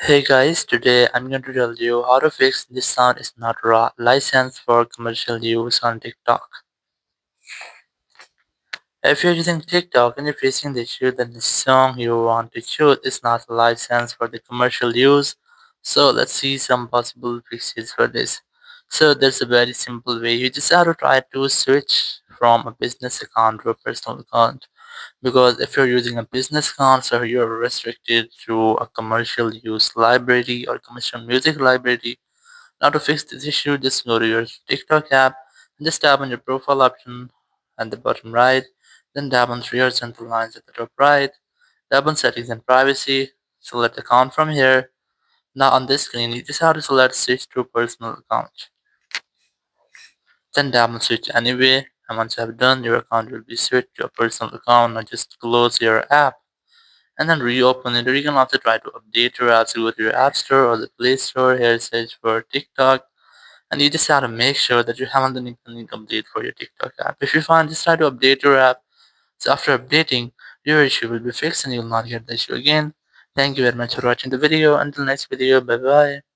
Hey guys, today I'm going to tell you how to fix this sound is not raw license for commercial use on TikTok. If you're using TikTok and you're facing the issue that the song you want to shoot is not licensed for the commercial use, so let's see some possible fixes for this. So there's a very simple way. You just have to try to switch from a business account to a personal account. Because if you're using a business account, so you're restricted to a commercial use library or commercial music library. Now to fix this issue, just go to your TikTok app and just tap on your profile option at the bottom right, then tap on three horizontal lines at the top right, tap on settings and privacy, select account from here. Now on this screen, you just have to select switch to personal account. Then tap on switch anyway, and once you have done, your account will be switched to a personal account. Now just close your app and then reopen it. Or you can also try to update your apps. You go to your app store or the Play Store. Here search for TikTok, and you just have to make sure that you haven't done anything complete for your TikTok app. If you find, just try to update your app. So after updating, your issue will be fixed and you will not get the issue again. Thank you very much for watching the video. Until next video, bye bye.